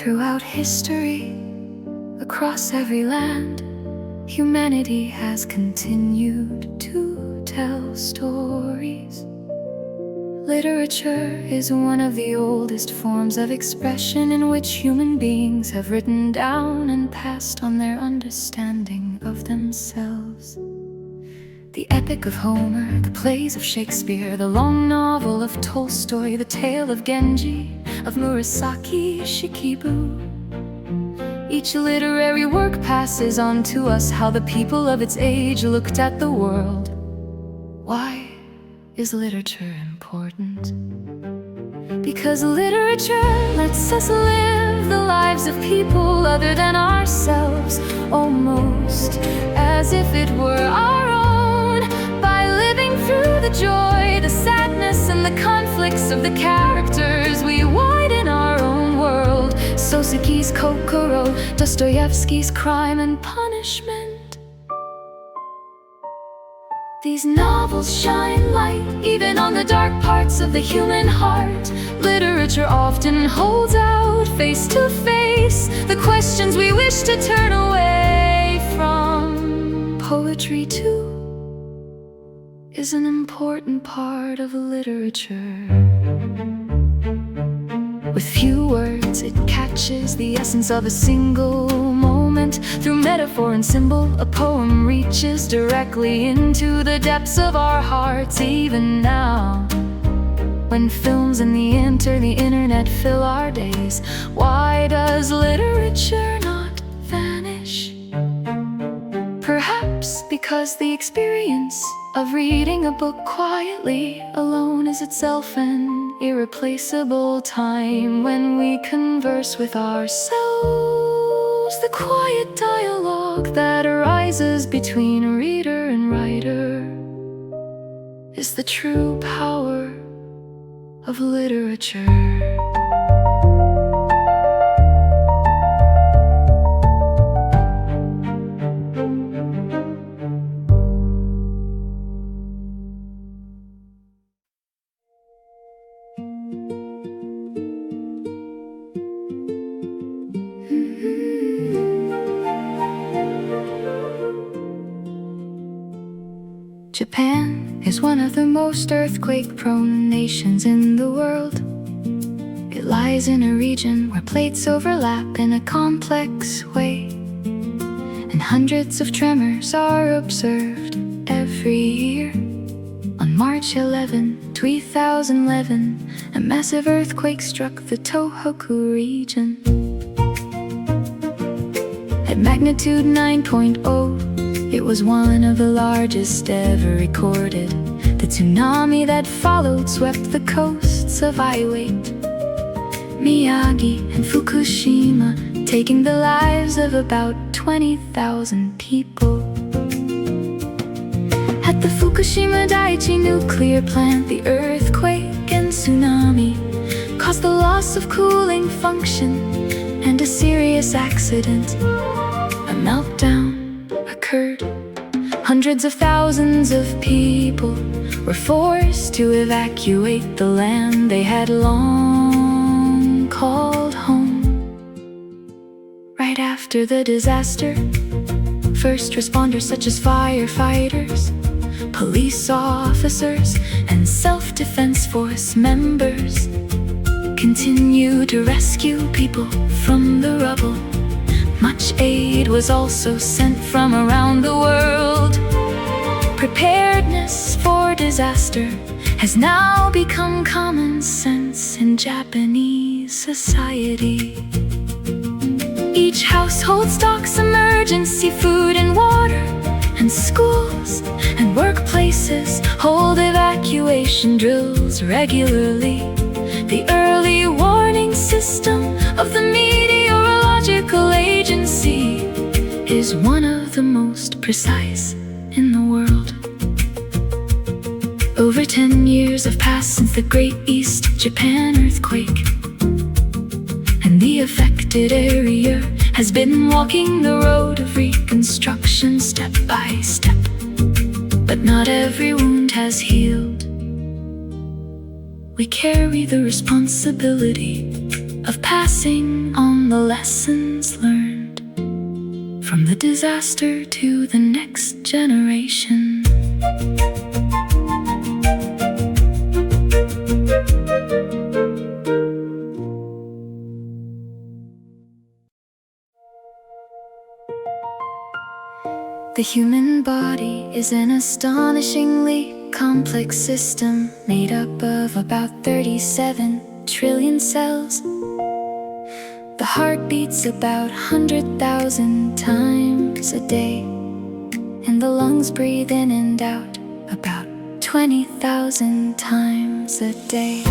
Throughout history, across every land, humanity has continued to tell stories. Literature is one of the oldest forms of expression in which human beings have written down and passed on their understanding of themselves. The Epic of Homer, the plays of Shakespeare, the long novel of Tolstoy, the tale of Genji, of Murasaki Shikibu. Each literary work passes on to us how the people of its age looked at the world. Why is literature important? Because literature lets us live the lives of people other than ourselves, almost as if it were our own, by living through the joy, the sadness, and the conflicts of the characters. We widen our own world. Soseki Kokoro, Dostoevsky's Crime and Punishment. These novels shine light even on the dark parts of the human heart. Literature often holds out face to face the questions we wish to turn away from. Poetry too is an important part of literature. With few words, it catches the essence of a single moment. Through metaphor and symbol, a poem reaches directly into the depths of our hearts. Even now, when films and the internet fill our days, why does literature not vanish? Perhaps because the experience of reading a book quietly alone is itself an irreplaceable time when we converse with ourselves. The quiet dialogue that arises between reader and writer is the true power of literature. Japan is one of the most earthquake-prone nations in the world. It lies in a region where plates overlap in a complex way, and hundreds of tremors are observed every year. On March 11, 2011, a massive earthquake struck the Tohoku region. At magnitude 9.0, it was one of the largest ever recorded. The tsunami that followed swept the coasts of Iwate, Miyagi, and Fukushima, taking the lives of about 20,000 people. At the Fukushima Daiichi nuclear plant, the earthquake and tsunami caused the loss of cooling function and a serious accident. A meltdown occurred. Hundreds of thousands of people were forced to evacuate the land they had long called home. Right after the disaster, first responders such as firefighters, police officers, and self-defense force members continued to rescue people from the rubble. Much aid was also sent from around the world. Preparedness for disaster has now become common sense in Japanese society. Each household stocks emergency food and water, and schools and workplaces hold evacuation drills regularly. The early warning system of the Meteorological Agency is one of the most precise in the world. Over 10 years have passed since the Great East Japan earthquake, and the affected area has been walking the road of reconstruction step by step. But not every wound has healed. We carry the responsibility of passing on the lessons learned from the disaster to the next generation. The human body is an astonishingly complex system made up of about 37 trillion cells. The heart beats about 100,000 times a day, and the lungs breathe in and out about 20,000 times a day.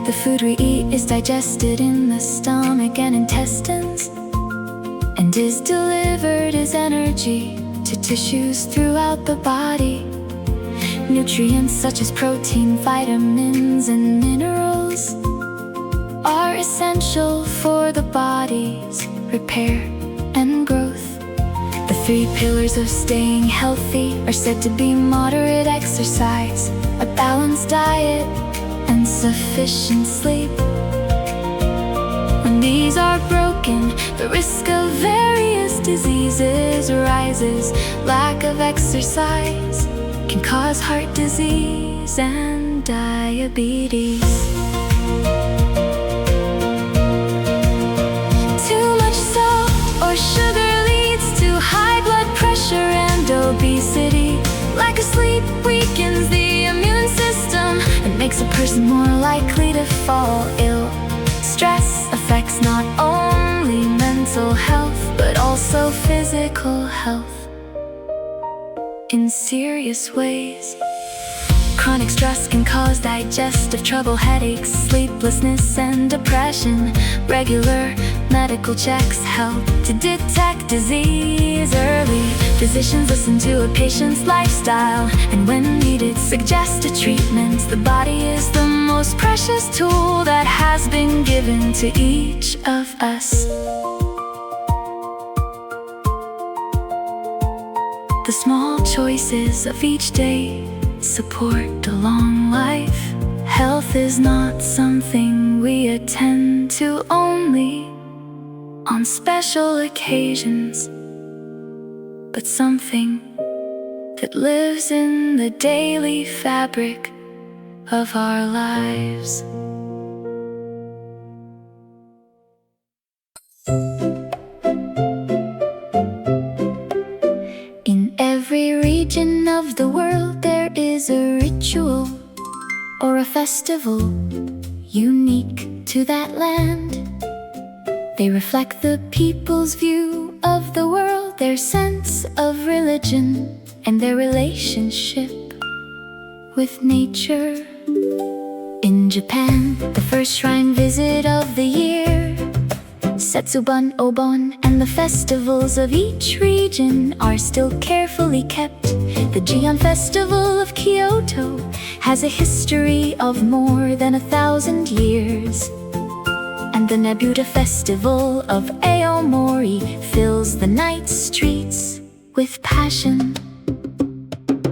The food we eat is digested in the stomach and intestines, and is delivered as energy to tissues throughout the body. Nutrients such as protein, vitamins, and minerals are essential for the body's repair and growth. The 3 pillars of staying healthy are said to be moderate exercise, a balanced diet, and sufficient sleep. When these are broken, the risk of various diseases rises. Lack of exercise can cause heart disease and diabetes. Too much salt or sugar leads to high blood pressure and obesity. Lack of sleep weakens the immune system and makes a person more likely to fall ill. Stress affects not only mental health but also physical health in serious ways. Chronic stress can cause digestive trouble, headaches, sleeplessness, and depression. Regular medical checks help to detect disease early. Physicians listen to a patient's lifestyle and when needed suggest a treatment. The body is the most precious tool that has been given to each of us. The small choices of each day support a long life. Health is not something we attend to only on special occasions, but something that lives in the daily fabric of our lives. In every region of the world there is a ritual or a festival unique to that land. They reflect the people's view of the world, their sense of religion, and their relationship with nature. In Japan, the first shrine visit of the year, Setsuban Obon, and the festivals of each region are still carefully kept. The Gion Festival of Kyoto has a history of more than 1,000 years. And the Nebuta Festival of Aomori fills the night streets with passion.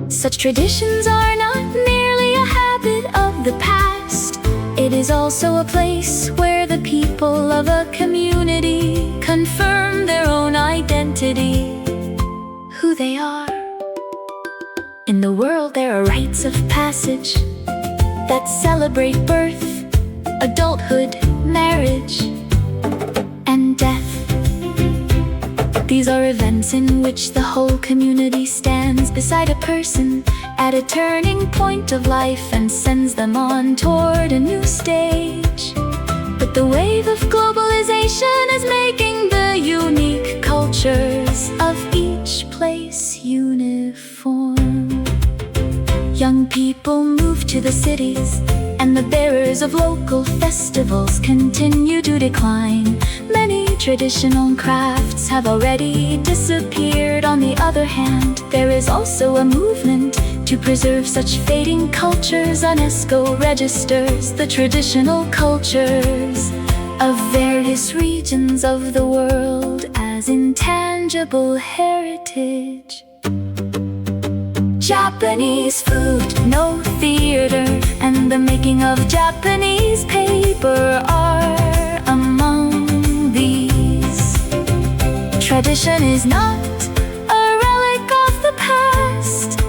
Such traditions are not merely a habit of the past. It is also a place where the people of a community confirm their own identity, who they are. In the world there are rites of passage that celebrate birth, adulthood, marriage, and death. These are events in which the whole community stands beside a person at a turning point of life and sends them on toward a new stage. But the wave of globalization is making the unique cultures of each place uniform. Young people move to the cities, and the bearers of local festivals continue to decline. Many traditional crafts have already disappeared. On the other hand, there is also a movement to preserve such fading cultures. UNESCO registers the traditional cultures of various regions of the world as intangible heritage. Japanese food, no theater, and the making of Japanese paper are among these. Tradition is not a relic of the past.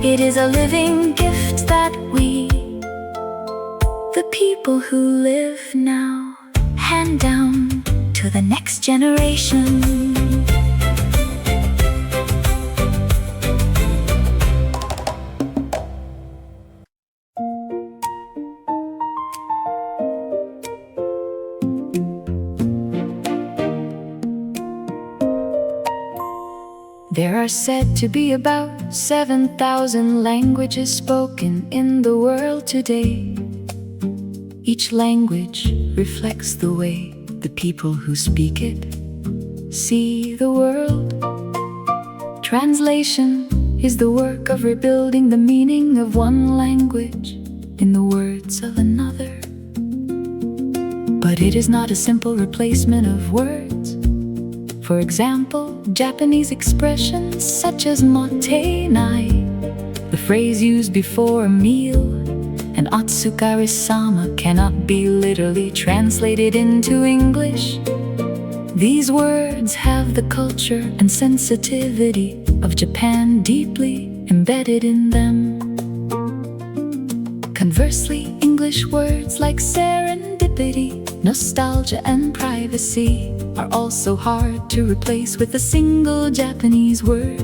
It is a living gift that we, the people who live now, hand down to the next generation. There are said to be about 7,000 languages spoken in the world today. Each language reflects the way the people who speak it see the world. Translation is the work of rebuilding the meaning of one language in the words of another. But it is not a simple replacement of words. For example, Japanese expressions such as motte-nai, the phrase used before a meal, and otsukare-sama cannot be literally translated into English. These words have the culture and sensitivity of Japan deeply embedded in them. Conversely, English words like serendipity, nostalgia, and privacy are also hard to replace with a single Japanese word.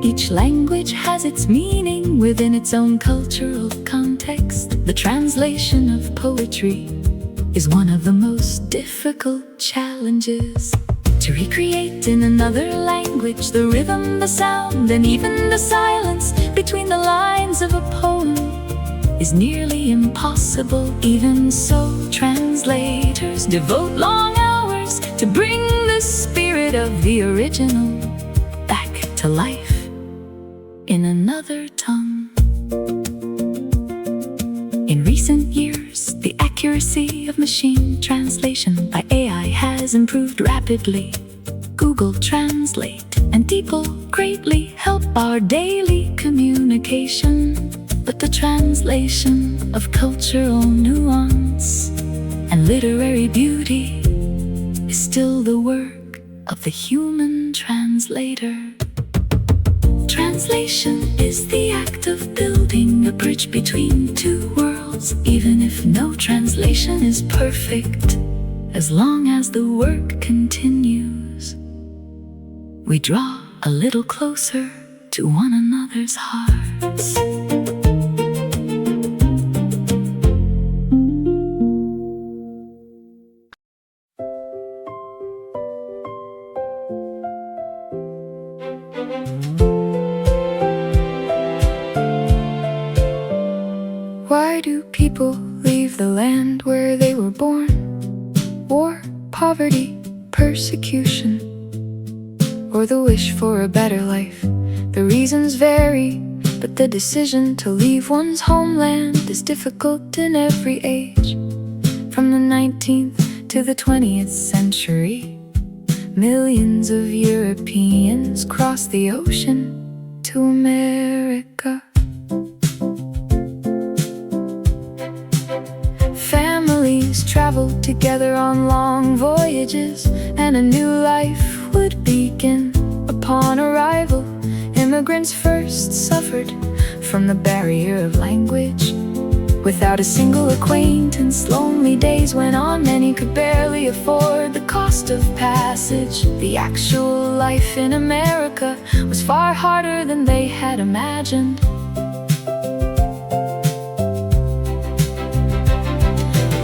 Each language has its meaning within its own cultural context. The translation of poetry is one of the most difficult challenges. To recreate in another language the rhythm, the sound, and even the silence between the lines of a poem is nearly impossible. Even so, translators devote long hours to bring the spirit of the original back to life in another tongue. In recent years, the accuracy of machine translation by AI has improved rapidly. Google Translate and DeepL greatly help our daily communication. But the translation of cultural nuance and literary beauty is still the work of the human translator. Translation is the act of building a bridge between two worlds, even if no translation is perfect. As long as the work continues, we draw a little closer to one another's hearts. Why do people leave the land where they were born? War, poverty, persecution, or the wish for a better life? The reasons vary, but the decision to leave one's homeland is difficult in every age. From the 19th to the 20th century, millions of Europeans crossed the ocean to America. Families traveled together on long voyages, and a new life would begin. Upon arrival, immigrants first suffered from the barrier of language. Without a single acquaintance, lonely days went on. Many could barely afford the cost of passage. The actual life in America was far harder than they had imagined.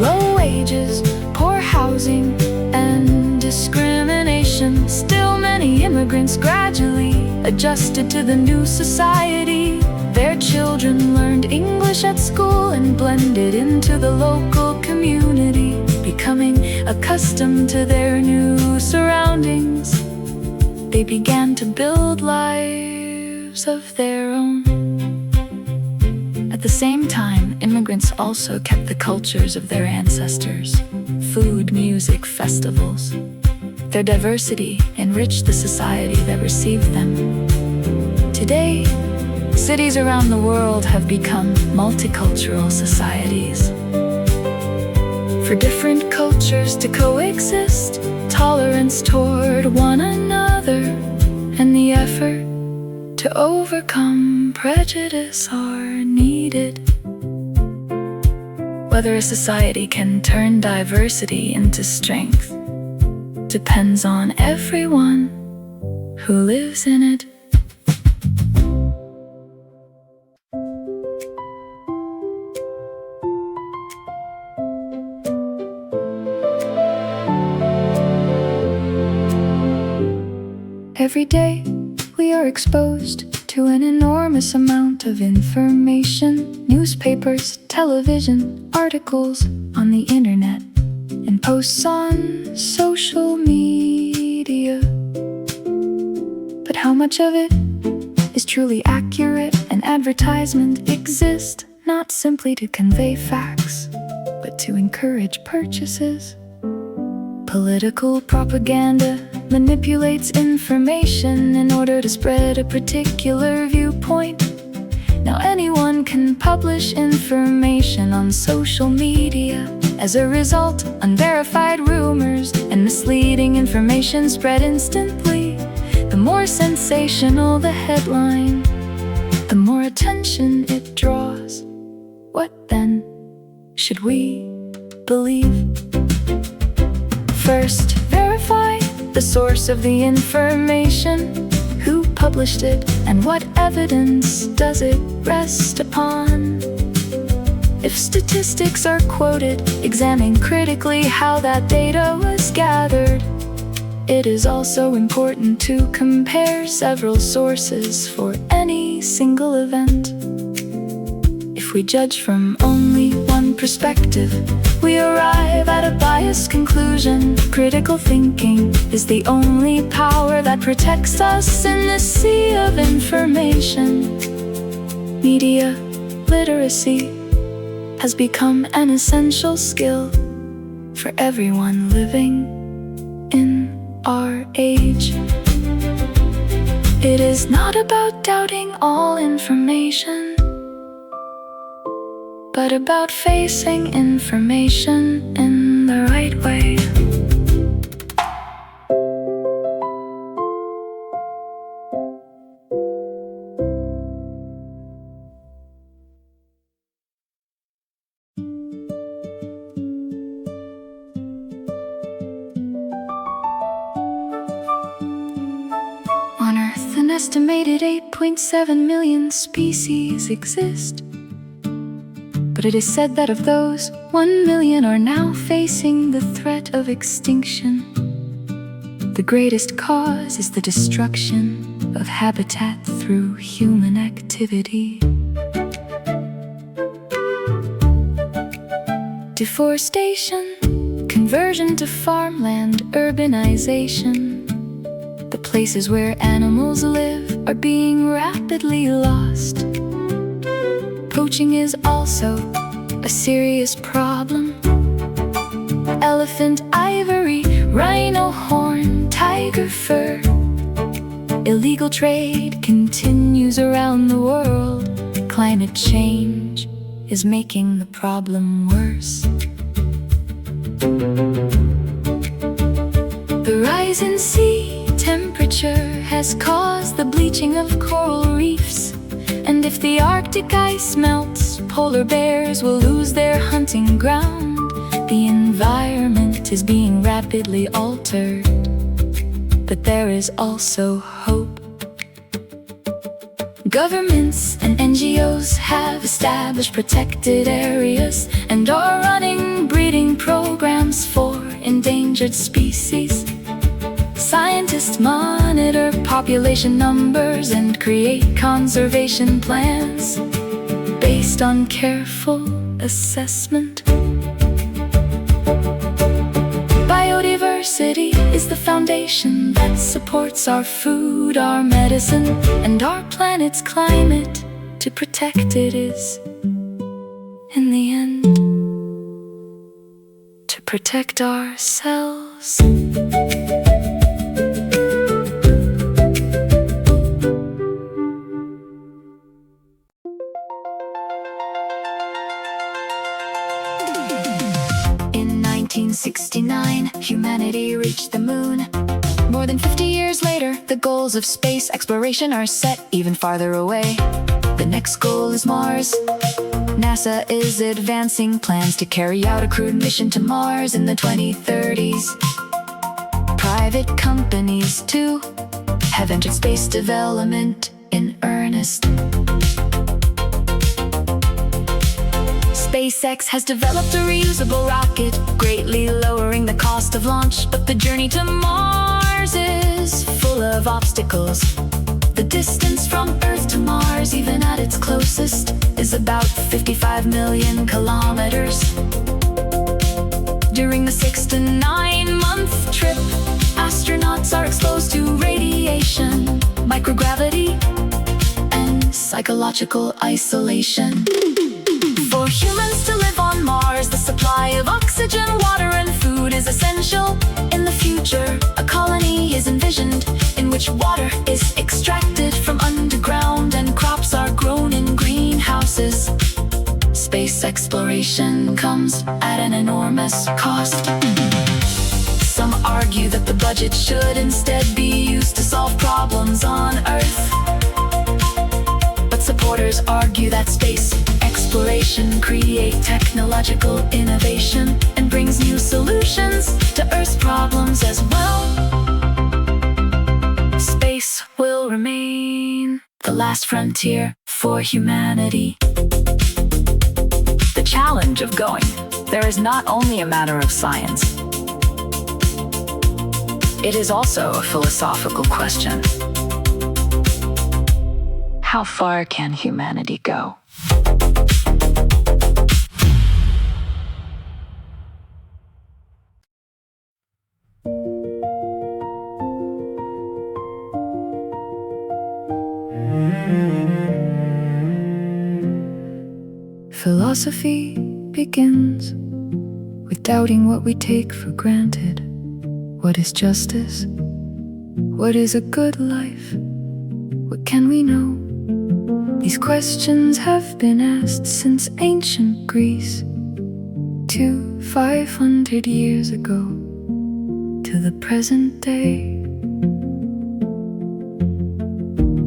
Low wages, poor housing, and discrimination. Still, many immigrants gradually adjusted to the new society. Their children learned English at school and blended into the local community, becoming accustomed to their new surroundings. They began to build lives of their own. At the same time, immigrants also kept the cultures of their ancestors: food, music, festivals. Their diversity enriched the society that received them. Today, Cities around the world have become multicultural societies. For different cultures to coexist, tolerance toward one another, and the effort to overcome prejudice are needed. Whether a society can turn diversity into strength depends on everyone who lives in it. Every day, we are exposed to an enormous amount of information. Newspapers, television, articles on the internet, and posts on social media. But how much of it is truly accurate? An advertisement exists not simply to convey facts, but to encourage purchases. Political propaganda manipulates information in order to spread a particular viewpoint. Now anyone can publish information on social media. As a result, unverified rumors and misleading information spread instantly. The more sensational the headline, the more attention it draws. What then should we believe? First, verify the source of the information. Who published it, and what evidence does it rest upon? If statistics are quoted, examine critically how that data was gathered. It is also important to compare several sources for any single event. If we judge from only one perspective, we arrive at a biased conclusion. Critical thinking is the only power that protects us in this sea of information. Media literacy has become an essential skill for everyone living in our age. It is not about doubting all information, but about facing information in the right way. On Earth, an estimated 8.7 million species exist. But it is said that of those, 1 million are now facing the threat of extinction. The greatest cause is the destruction of habitat through human activity. Deforestation, conversion to farmland, urbanization. The places where animals live are being rapidly lost. Poaching is also a serious problem. Elephant ivory, rhino horn, tiger fur. Illegal trade continues around the world. Climate change is making the problem worse. The rise in sea temperature has caused the bleaching of coral reefs. And if the Arctic ice melts, polar bears will lose their hunting ground. The environment is being rapidly altered, but there is also hope. Governments and NGOs have established protected areas and are running breeding programs for endangered species. Scientists monitor population numbers and create conservation plans based on careful assessment. Biodiversity is the foundation that supports our food, our medicine, and our planet's climate. To protect it is, in the end, to protect ourselves. humanity reach the moon. More than 50 years later, the goals of space exploration are set even farther away. The next goal is Mars. NASA is advancing plans to carry out a crewed mission to Mars in the 2030s. Private companies, too, have entered space development in earnest. SpaceX has developed a reusable rocket, greatly lowering the cost of launch. But the journey to Mars is full of obstacles. The distance from Earth to Mars, even at its closest, is about 55 million kilometers. During the 6 to 9 month trip, astronauts are exposed to radiation, microgravity, and psychological isolation. For humans to live on Mars, the supply of oxygen, water, and food is essential. In the future, a colony is envisioned in which water is extracted from underground and crops are grown in greenhouses. Space exploration comes at an enormous cost. Some argue that the budget should instead be used to solve problems on Earth. But supporters argue that space exploration creates technological innovation and brings new solutions to Earth's problems as well. Space will remain the last frontier for humanity. The challenge of going there is not only a matter of science. It is also a philosophical question. How far can humanity go? Philosophy begins with doubting what we take for granted. What is justice? What is a good life? What can we know? These questions have been asked since ancient Greece, 500 years ago, to the present day.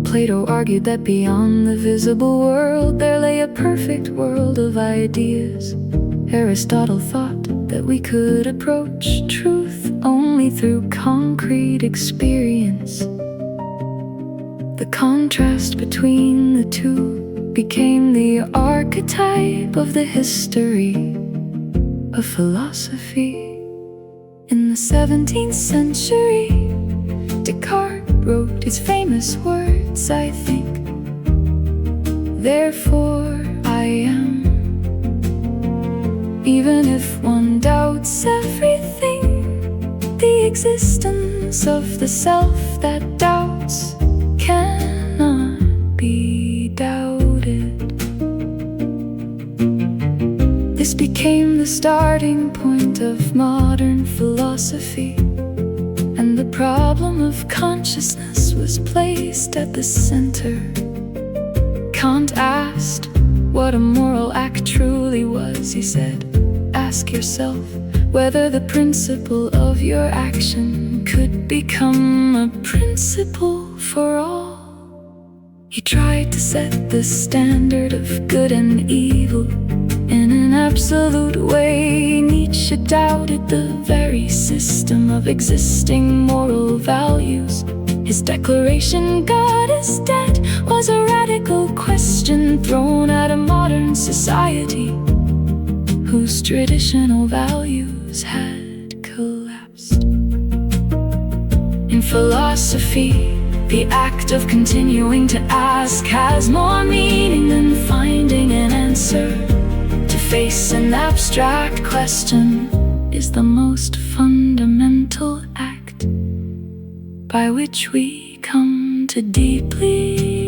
Plato argued that beyond the visible world there lay a perfect world of ideas. Aristotle thought that we could approach truth only through concrete experience. The contrast between the two became the archetype of the history of philosophy. In the 17th century, Descartes wrote his famous words, I think. Therefore I am. Even if one doubts everything, the existence of the self that doubts cannot be doubted. This became the starting point of modern philosophy, and the problem of consciousness was placed at the center. Kant asked what a moral act truly was. He said, ask yourself whether the principle of your action could become a principle for all. He tried to set the standard of good and evil in an absolute way. Nietzsche doubted the very system of existing moral values. His declaration, God is dead, was a radical question thrown at a modern society whose traditional values had collapsed. In philosophy, the act of continuing to ask has more meaning than finding an answer. To face an abstract question is the most fundamental act by which we come to deeply